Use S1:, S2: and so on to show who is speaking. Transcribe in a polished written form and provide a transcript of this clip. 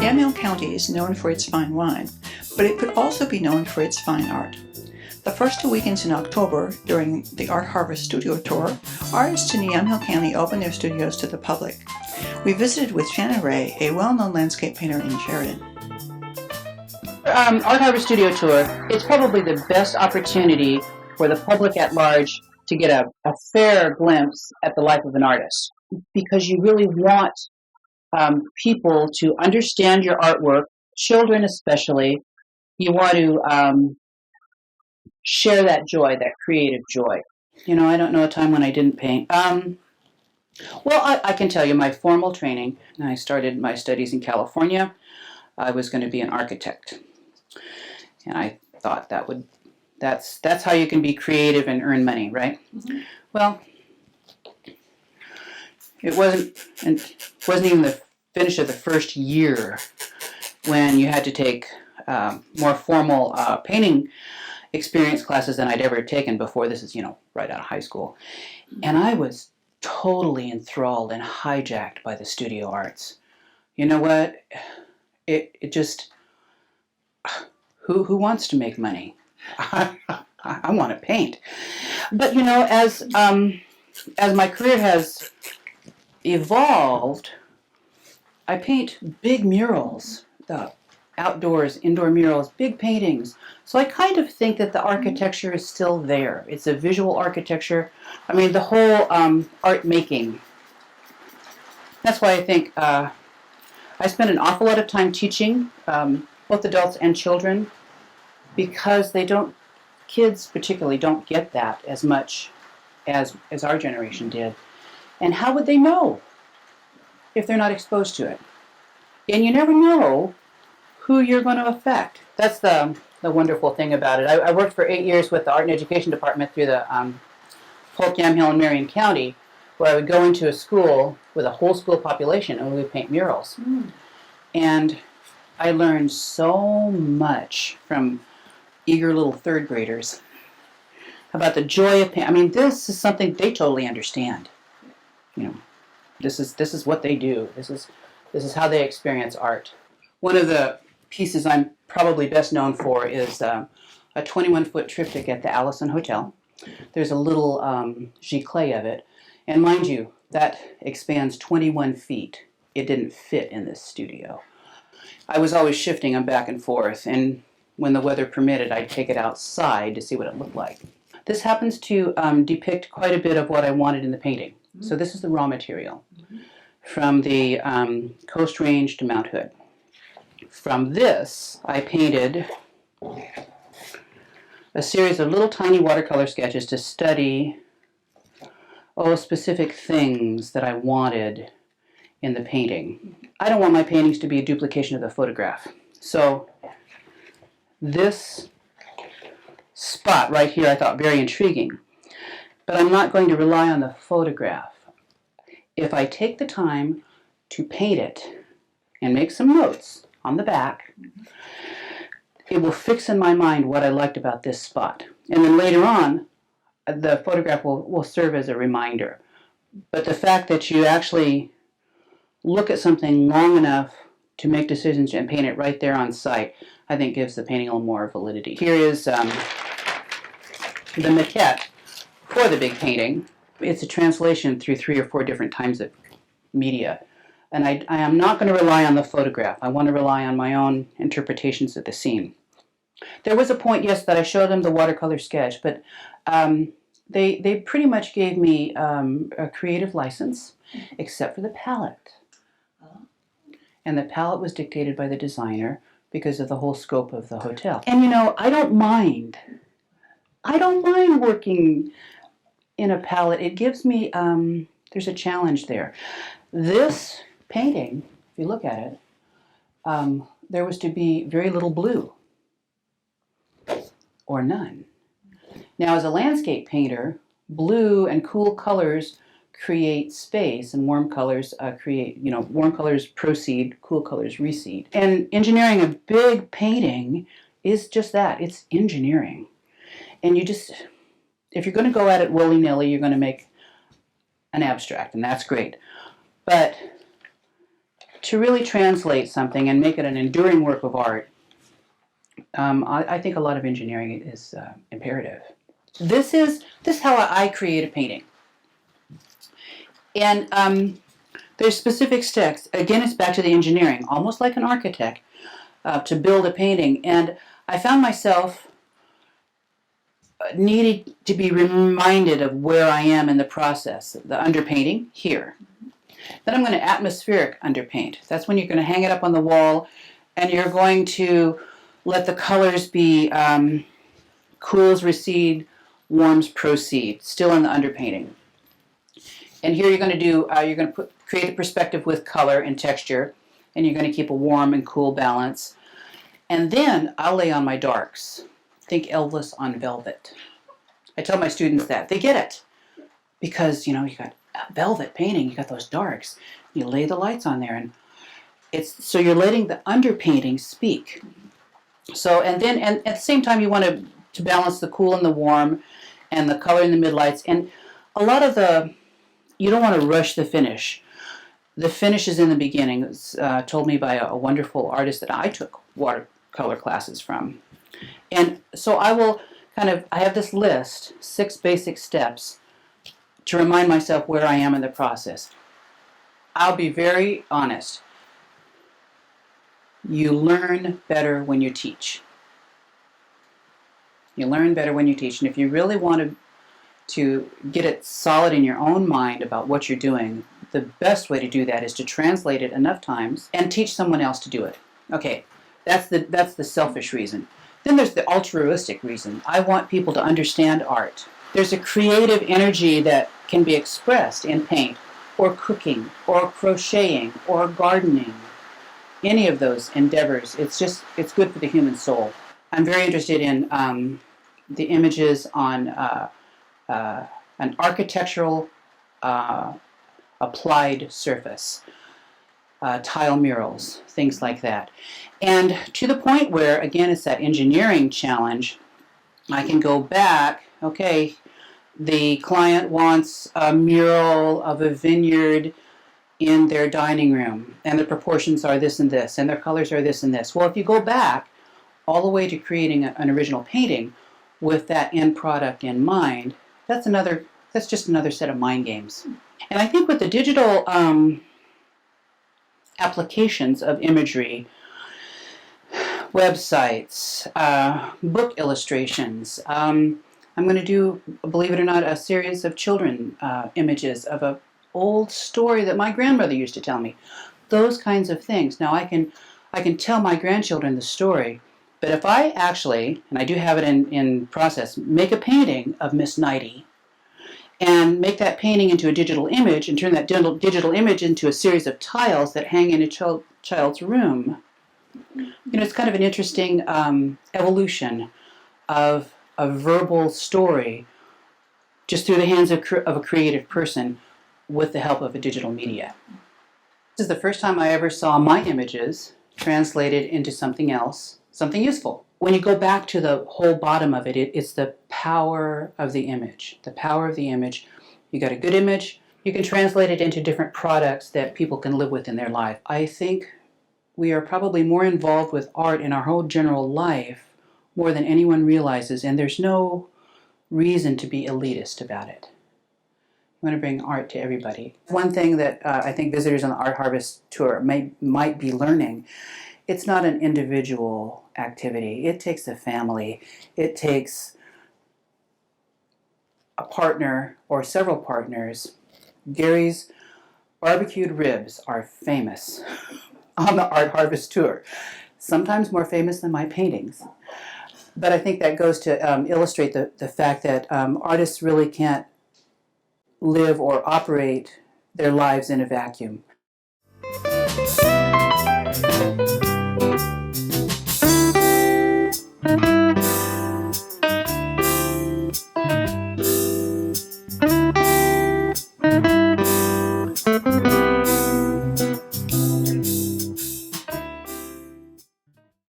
S1: Yamhill County is known for its fine wine, but it could also be known for its fine art. The first 2 weekends in October, during the Art Harvest Studio Tour, artists in Yamhill County opened their studios to the public. We visited with Shannon, a well-known landscape painter in Sheridan.
S2: Art Harvest Studio Tour, it's probably the best opportunity for the public at large to get a fair glimpse at the life of an artist, because you really want people to understand your artwork, children especially. You want to share that joy, that creative joy. You know, I don't know a time when I didn't paint. Well, I can tell you my formal training. I started my studies in California. I was going to be an architect. And I thought that's how you can be creative and earn money, right? Mm-hmm. Well, it wasn't even the finish of the first year when you had to take more formal painting experience classes than I'd ever taken before. This is, right out of high school. And I was totally enthralled and hijacked by the studio arts. You know what? It just, who wants to make money? I want to paint. But, as my career has evolved, I paint big murals, the outdoors, indoor murals, big paintings. So I kind of think that the architecture is still there. It's a visual architecture. I mean, the whole art making. That's why I think I spend an awful lot of time teaching both adults and children, because kids particularly don't get that as much as our generation did. And how would they know if they're not exposed to it? And you never know who you're going to affect. That's the wonderful thing about it. I worked for 8 years with the Art and Education Department through the Polk, Yamhill, and Marion County, where I would go into a school with a whole school population and we would paint murals. And I learned so much from eager little third graders about the joy of painting. I mean, this is something they totally understand. This is what they do. This is how they experience art. One of the pieces I'm probably best known for is a 21-foot triptych at the Allison Hotel. There's a little giclée of it. And mind you, that expands 21 feet. It didn't fit in this studio. I was always shifting them back and forth, and when the weather permitted, I'd take it outside to see what it looked like. This happens to depict quite a bit of what I wanted in the painting. So this is the raw material from the Coast Range to Mount Hood. From this, I painted a series of little tiny watercolor sketches to study specific things that I wanted in the painting. I don't want my paintings to be a duplication of the photograph. So this spot right here I thought very intriguing, but I'm not going to rely on the photograph. If I take the time to paint it and make some notes on the back, it will fix in my mind what I liked about this spot. And then later on, the photograph will serve as a reminder. But the fact that you actually look at something long enough to make decisions and paint it right there on site, I think gives the painting a little more validity. Here is the maquette for the big painting. It's a translation through 3 or 4 different kinds of media. And I am not going to rely on the photograph. I want to rely on my own interpretations of the scene. There was a point, yes, that I showed them the watercolor sketch, but they pretty much gave me a creative license, except for the palette. And the palette was dictated by the designer because of the whole scope of the hotel. And I don't mind. I don't mind working in a palette. It gives me, there's a challenge there. This painting, if you look at it, there was to be very little blue, or none. Now, as a landscape painter, blue and cool colors create space, and warm colors warm colors proceed, cool colors recede. And engineering a big painting is just that. It's engineering. And if you're going to go at it willy-nilly, you're going to make an abstract, and that's great. But to really translate something and make it an enduring work of art, I think a lot of engineering is imperative. This is how I create a painting. And there's specific steps. Again, it's back to the engineering, almost like an architect, to build a painting. And I found myself needed to be reminded of where I am in the process. The underpainting, here. Then I'm going to atmospheric underpaint. That's when you're going to hang it up on the wall and you're going to let the colors be cools recede, warms proceed, still in the underpainting. And here you're going to do, create a perspective with color and texture, and you're going to keep a warm and cool balance. And then I'll lay on my darks. Think Elvis on velvet. I tell my students that. They get it. Because, you got a velvet painting, you got those darks. You lay the lights on there, and so you're letting the underpainting speak. So, and at the same time, you want to balance the cool and the warm, and the color and the midlights. And a lot of you don't want to rush the finish. The finish is in the beginning. It was told me by a wonderful artist that I took watercolor classes from. And so I have this list, 6 basic steps, to remind myself where I am in the process. I'll be very honest. You learn better when you teach. You learn better when you teach. And if you really want to get it solid in your own mind about what you're doing, the best way to do that is to translate it enough times and teach someone else to do it. Okay, that's the selfish reason. Then there's the altruistic reason. I want people to understand art. There's a creative energy that can be expressed in paint, or cooking, or crocheting, or gardening. Any of those endeavors, it's good for the human soul. I'm very interested in the images on an architectural applied surface, tile murals, things like that. And to the point where, again, it's that engineering challenge, I can go back, okay, the client wants a mural of a vineyard in their dining room, and the proportions are this and this, and their colors are this and this. Well, if you go back all the way to creating an original painting with that end product in mind, that's just another set of mind games. And I think with the digital applications of imagery, websites, book illustrations, I'm going to do, believe it or not, a series of children images of an old story that my grandmother used to tell me. Those kinds of things. Now I can tell my grandchildren the story, but if I actually, and I do have it in process, make a painting of Miss Nighty and make that painting into a digital image and turn that digital image into a series of tiles that hang in a child's room, it's kind of an interesting evolution of a verbal story just through the hands of a creative person with the help of a digital media. This is the first time I ever saw my images translated into something else, something useful. When you go back to the whole bottom of it, it's the power of the image. The power of the image. You got a good image, you can translate it into different products that people can live with in their life. I think we are probably more involved with art in our whole general life more than anyone realizes, and there's no reason to be elitist about it. We want to bring art to everybody. One thing that I think visitors on the Art Harvest Tour might be learning, it's not an individual activity. It takes a family. It takes a partner or several partners. Gary's barbecued ribs are famous on the Art Harvest Tour, sometimes more famous than my paintings. But I think that goes to illustrate the fact that artists really can't live or operate their lives in a vacuum.